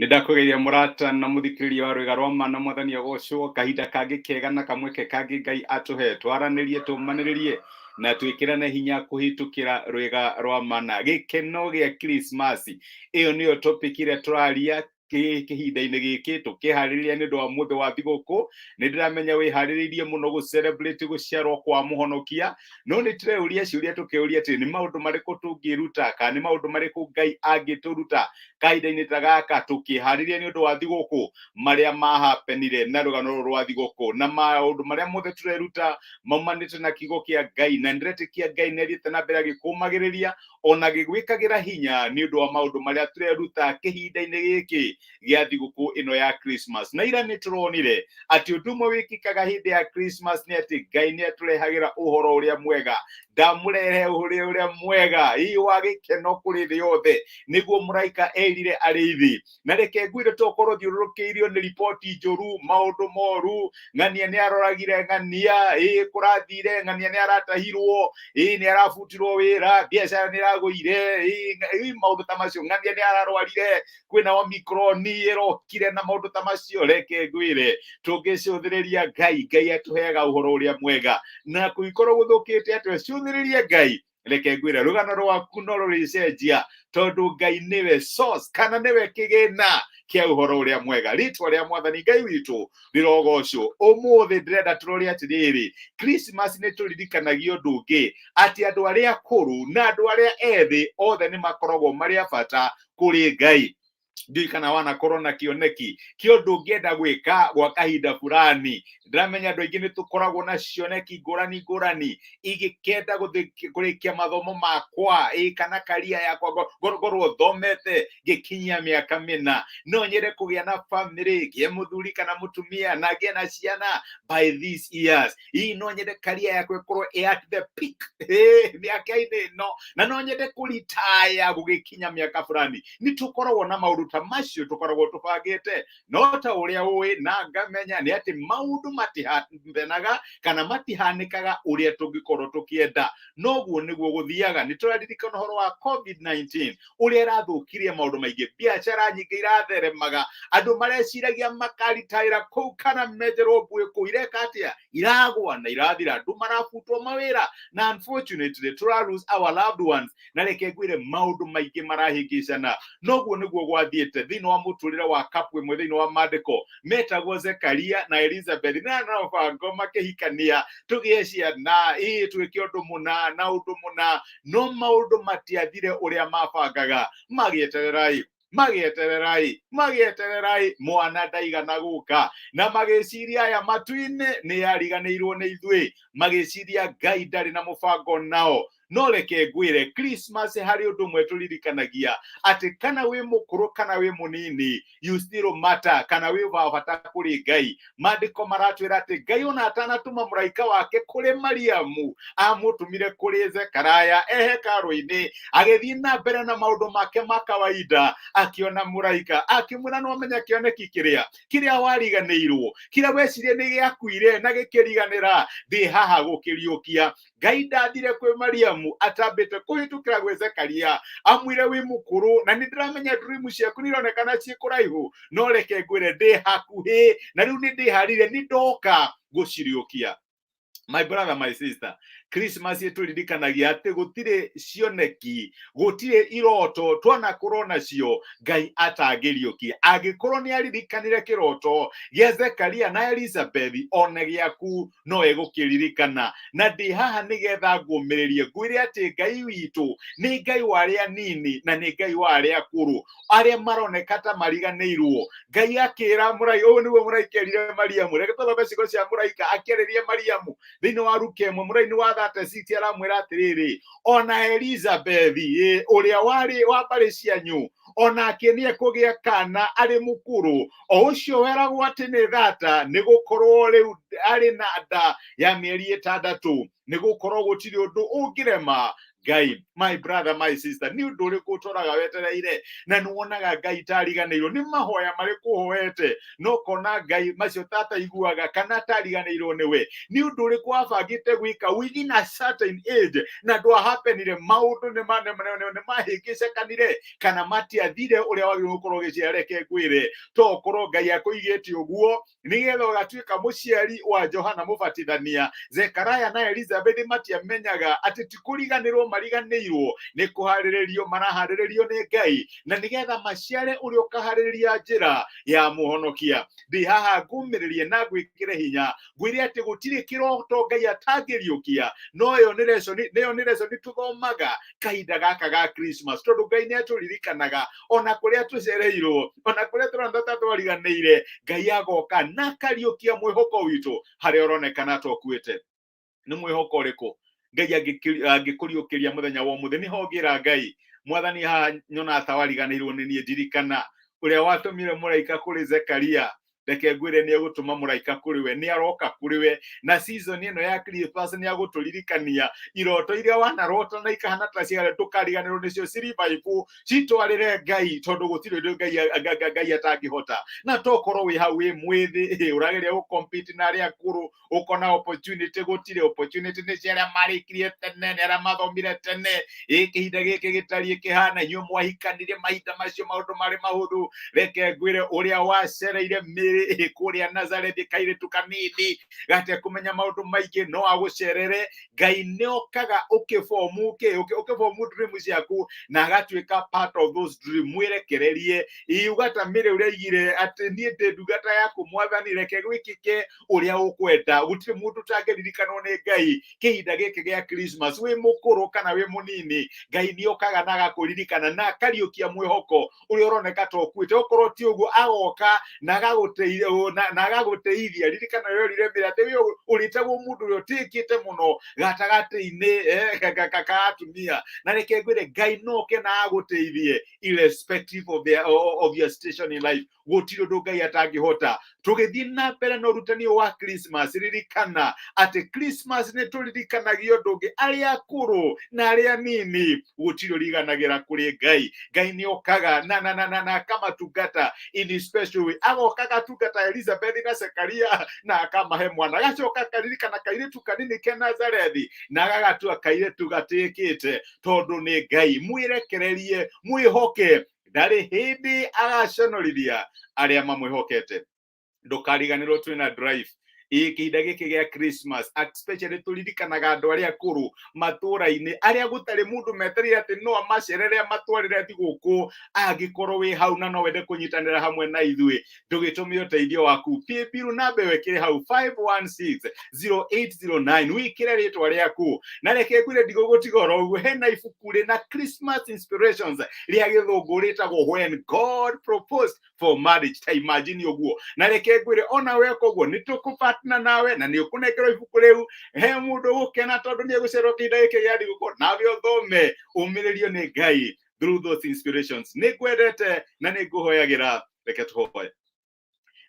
Nindakũgeithia mũrata na mũthikĩrĩria wa rwĩga rwa ma na mwathani agocwo kahinda kangĩ kega na kamweke kangĩ Ngai atũhe twaranĩrie tũmanĩrĩrie na twĩkĩrane hinya kũhĩtũkĩra rwĩga rwa mana. Gĩkeno gĩa Christmas, ĩyo nĩyo topic ĩrĩa tũraria kĩhinda-inĩ gĩkĩ tũkĩharĩrĩria nĩ ũndũ wa mũthĩ wa thigũkũ. Nĩndĩramenya wĩharĩrĩirie mũno gũ celebrate gũciarwo kwa mũhonokia, no nĩtũreuria ciũria tũkĩũria atĩ nĩ maũndũ marĩkũ tũngĩruta kana nĩ maũndũ marĩkũ Ngai angĩtũruta kahinda-inĩ ta gaka tũkĩharĩria nĩ ũndũ wa thigũkũ marĩa mahapenire na rũgano rũrũ rwa thigũkũ, na maũndũ marĩa mothe tũreruta maumanĩte na kiugo kĩa Ngai, na nĩndĩretĩkia Ngai nĩathiĩte na mbere agĩkũmagĩrĩria ona gĩgwĩkagĩra hinya nĩ ũndũ wa maũndũ marĩa tũreruta kĩhinda-inĩ gĩkĩ gĩa thigũkũ ĩno ya Christmas. Na ira nĩtũronire atĩ ũndũ ũmwe wĩkĩkaga hĩndĩ ya Christmas nĩ atĩ Ngai nĩatũrehagĩra ũhoro ũrĩa mwega. Ndamũrehe ũhoro ũrĩa mwega wa gĩkeno kũrĩ thĩ yothe, nĩguo mũraika erire arĩithi. Na reke ngwĩre tokorwo thiũrũrũkĩirio nĩ riboti njũru, maũndũ moru, ng'ania nĩaroragire ng'ania, kũrathire, ng'ania nĩaratahirwo, nĩarabutirwo wĩra, biacara nĩiragũire, maũndũ ta macio, ng'ania nĩararwarire, kwĩna Omicron ĩrokire na maũndũ ta macio. Reke ngwĩre tũngĩcũthĩrĩria Ngai atũheaga ũhoro ũrĩa mwega, na kũngĩkorwo gũthũkĩte atĩa cũthĩrĩrie Ngai. Reke ngwĩre rũgano rwaku no rũrĩcenjia, tondũ Ngai nĩwe source kana nĩwe kĩgĩna kĩa ũhoro ũrĩa mwega. Rĩtwa rĩa mwathani Ngai witũ rĩrogocwo. Ũmũthĩ ndĩrenda tũrore atĩrĩrĩ, Christmas nĩtũririkanagia ũndũ ũngĩ, atĩ andũ arĩa akũrũ na andũ arĩa ethĩ othe nĩmakoragwo marĩ a bata kũrĩ Ngai. Ndiũĩ kana wanakorwo na kĩoneki kĩa ũndũ ũngĩenda gwĩka gwa kahinda fulani. Ndĩramenya andũ aingĩ nĩtũkoragwo na cioneki ngũrani ngũrani, igĩkenda kũrĩkia mathomo makwa, kana career yakwa ngorwo thomete ngĩkinyia mĩaka mĩna, no nyende kũgĩa na family, ngĩe mũthuri kana mũtumia na ngĩe na ciana by these years. No nyende career yakwa ĩkorwo at the peak mĩaka-inĩ ĩno, na no nyende kũritaya gũgĩkinya mĩaka fulani. Nĩtũkoragwo na maũndũ ta macio tũkoragwo tũbangĩte, no ta ũrĩa ũĩ na ngamenya nĩ atĩ maũndũ matihaanaga kana matihanĩkaga ũrĩa tũngĩkorwo tũkĩenda. Noguo nĩguo gũthiaga. Nĩtũraririkana ũhoro wa COVID-19 ũrĩa ĩrathũkirie maũndũ maingĩ, biacara nyingĩ iratheremaga, andũ mareciragia makaritaĩra kũu kana menjerwo mbuĩ kũu, ireka atĩa, iragwa na irathira, andũ marabutwo mawĩra, na unfortunately tũra lose our loved ones. Na reke ngwĩre maũndũ maingĩ marahĩngĩcana. Noguo nĩguo gwathiĩte thĩinĩ wa mũtũrĩre wa kapu ĩmwe thĩinĩ wa maandĩko metagwo Zekaria na Elizabeth, na mũbango makĩhikania, tũgĩe ciana, twĩke ũndũ mũna na ũndũ mũna, no maũndũ matiathire ũrĩa mabangaga. Magĩetererai mwana ndaigana gũka, na magĩciria aya matu-inĩ nĩyariganĩirwo nĩ ithuĩ, magĩciria Ngai ndarĩ na mũbango nao. No reke ngwĩre Christmas harĩ ũndũ ũmwe tũririkanagia, atĩ kana wĩ mũkũrũ kana wĩ mũnini, you still matter, kana wĩ wa bata kũrĩ Ngai. Maandĩko maratwĩra atĩ Ngai ona atanatũma mũraika wake kũrĩ Mariamu, amũtũmire kũrĩ Zekaraya hekarũ-inĩ, agĩthiĩ na mbere na maũndũ make ma kawaida, akĩona mũraika akĩmwĩra no menya kĩoneki kĩrĩa wariganĩirwo, kĩrĩa wecirie nĩ gĩakuire na gĩkĩriganĩra, ndĩ haha gũkĩriũkia. Ngai ndathire kwĩ Mariamu atambĩte kũhĩtũkĩra gwĩ Zekaria, amwĩre wĩ mũkũrũ na nĩndĩramenya dream ciaku nĩironekana ciĩ kũraihu, no reke ngwĩre ndĩ hakuhĩ, na rĩu nĩndĩharire, nĩndoka gũciriũkia. My brother, my sister, Christmas ĩtũririkanagia atĩ gũtirĩ cioneki, gũtirĩ iroto twanakorwo nacio Ngai atangĩriũkia. Angĩkorwo nĩaririkanire kĩroto gĩa Zekaria na Elizabeth, ona gĩaku no egũkĩririkana. Na ndĩ haha nĩgetha ngũmĩrĩrie ngwĩre atĩ Ngai witũ nĩ Ngai wa arĩa anini na nĩ Ngai wa arĩa akũrũ, arĩa maroneka ta mariganĩirwo. Ngai akĩra mũraika, ũyũ nĩguo mũraika erire Mariamu. Reke tũthome ciugo cia mũraika akĩarĩria Mariamu thĩinĩ wa Luka 1 mũraini wa 36, aramwĩra atĩrĩrĩ, ona Elizabeth ũrĩa warĩ wa mbarĩ cianyu, onake nĩekũgĩa kana arĩ mũkũrũ, o ũcio weragwo atĩ nĩ thata, nĩgũkorwo rĩu arĩ na nda ya mĩeri 6, nĩgũkorwo gũtirĩ ũndũ ũngĩrema Ngai. My brother, my sister, ni undu uriku utoraga wetereire na nuonaga Ngai tariganirwo ni mahoya mariku hoete no kona Ngai macio tata iguaga kana tariganirwo niwe ni undu uriku abangite gwika within a certain age na ndwa happenire maundu ni mahingicekanire kana matiathire uria wagirwo gukorwo giciareke ngwire to korwo Ngai akuigite uguo nigetha ugatuika muciari wa Johana Mubatithania. Zekaria na Elizabeth matiamenyaga ati tikuriganirwo mariganirwo ni kuhariririo marahariririo ni Ngai na nigetha maciare uria ukahariria njira ya muhonokia. Ndi haha ngumiririe na gwikire hinya ngwire ati gutiri kiroto Ngai atangiriukia no yo ni lesson tuthomaga kahinda gaka ga Christmas tondu Ngai ni aturirikanaga ona kuria tucereirwo ona kuria turanda tatwariganire Ngai agoka na kariukia mwihoko witu haria uronekana tokuite. Ni mwihoko uriku Ngai angikuriukiria muthenya wa muthi ni hogira Ngai mwathani ha nyona atawariganirwo ni nie ndirikana uria watumire muraika kuri Zekaria reke ngwire ni egutuma muraika kuri we ni aroka kuri we na season ino ya Christmas ni aguturirikania iroto iria wanarota na ikahana ta ciare tukariganirwo nicio revival citwarire Ngai tondu gutire Ngai atangihota na tokorwo wi hau wi mwithi urageria gu compete na aria akuru ukona opportunity gutire opportunity ni ciaria marikirie tene ni aria mathomire tene ikihinda giki gitari ikihana inyu mwahikanirie mahinda macio maundu mari mahuthu reke ngwire uria wacereire kuria Nazareth kairetu kanini gate kumenya maundu maingi no agucerere Ngai niokaga ukiformu dream ciaku na agatuika part of those dream mwirekererie iugata mire uria igire ati nie ndugata yaku mwathani reke gwikike uria ukwenda gutire mundu tangiririkanwo ni Ngai kihinda giki gia Christmas wi mukuru kana wi munini Ngai niokaga na agakuririkana na kariukia mwihoko uria uroneka tokuite ukorwo ti uguo agoka na agaguteithia ririkana ryo riremira ati uritagwo mundu uria utikite muno gatagati-ini ka atumia na reke ngwire Ngai noke na aguteithie irrespective of your station in life gutire undu Ngai atangihota. Tugithii na mbere no rutani wa Christmas ririkana ati Christmas ni turirikanagia ndungi aria akuru na aria nini gutire riganagira kuri Ngai ni okaga na kama tugata in special way agokaga tugata Elizabeth na Zekaria na akamahe mwana gacoka karirikana kairetu kanini ke Nazareth na gagatua kairetu gatikite tondu ni Ngai. Mwirekererie mwihoke ndari hindi agaconorithia aria mamwihokete. Ndukariganirwo twina drive ikihinda giki gia Christmas especially turirikanaga andu aria akuru matura-ini aria gutari mundu meterire ati no amacerere amatwarire thiguku angikorwo wi hau na no wende kunyitanira hamwe na ithui ndugitumie uteithio waku pipiru nambe wekire hau 5160809 wikire ritwa riaku na reke ngwire ndigugutiga uguo hena ibuku na Christmas inspirations ria githungu ritagwo When God Proposed for Marriage. Ta imagine uguo na reke ngwire ona weko uguo nitukupa na nawe na ni ukunekero ibuku riu he mundu gukena tondu ni gucerwo kinda giki gia thiguku nawe uthome umiririo ni Ngai through those inspirations. Ni kwendete na ni nguhoyagira reke tuhoye.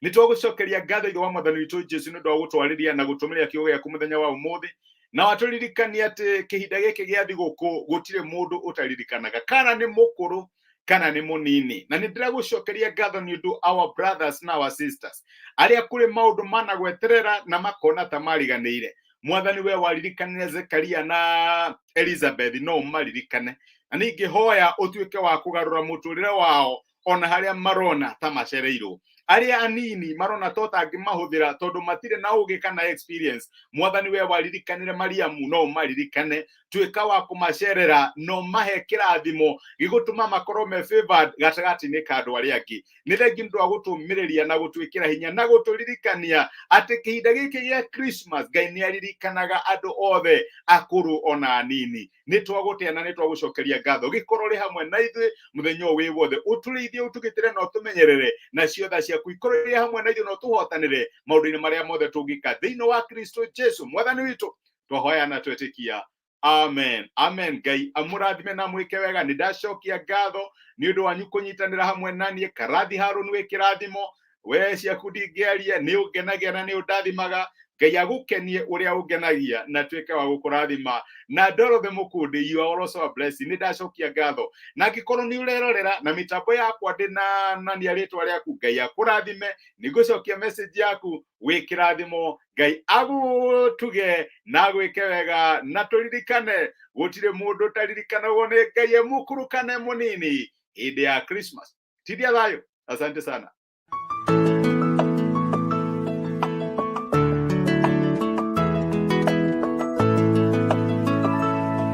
Ni twagucokeria ngatho ithe wa mwathani witu Jesu ni ndo gutwariria na gutumiria kiugo giaku muthenya wa umuthi na waturirikania ati kihinda giki gia thiguku gutire mundu utaririkanaga kana ni mukuru kana ni munini na ni ndiragucokeria ngatho ni undu our brothers na our sisters aria kuri maundu managweterera na makona ta mariganire. Mwathani we waririkanire Zekaria na Elizabeth no maririkane na ningihoya utuike wa kugarura muturire wao ona haria marona ta macereirwo aria anini marona tota angimahuthira tondu matire na ugi kana experience. Mwathani we waririkanire Mariamu no maririkane tuika wa kumacerera no mahe kirathimo gigutuma makorwo me favored gatagati-ini ka andu aria angi. Ni thengi ndu agutumiriria na gutuikira hinya na guturirikania ati kihinda giki gia Christmas Ngai ni aririkanaga andu othe akuru ona anini. Ni twagutia na ni twagucokeria ngatho gikorwo ri hamwe na ithui muthenya wi wothe uturithie utugitire no tumenyerere na ciothe ciaku ikorwo ri hamwe na ithui no tuhotanire maundu-ini maria mothe tungika thiini wa Kristo Jesu mwathani witu twahoya na twetikia. Amen. Amen. Ngai amurathime na mwike wega. Ni ndacokia ngatho ni undu wanyu kunyitanira hamwe nanie. Karathi Harun we kirathimo we ciaku ndingiaria ni ungenagia na ni undathimaga Ngai agukenie uria ungenagia na tweke wa gukurathima na Dorothy Mukundi, you are also a blessing. Ni ndacokia ngatho na ngikorwo ni urerorera na mitambo yakwa ndina na ni aritwa riaku, Ngai akurathime. Nigucokia message yaku wikirathimo, Ngai agutuge na gwike wega, na turirikane gutire mundu taririkanagwo ni Ngai, mukurukane munini hindi ya Christmas. Tidia thayo. Asante sana.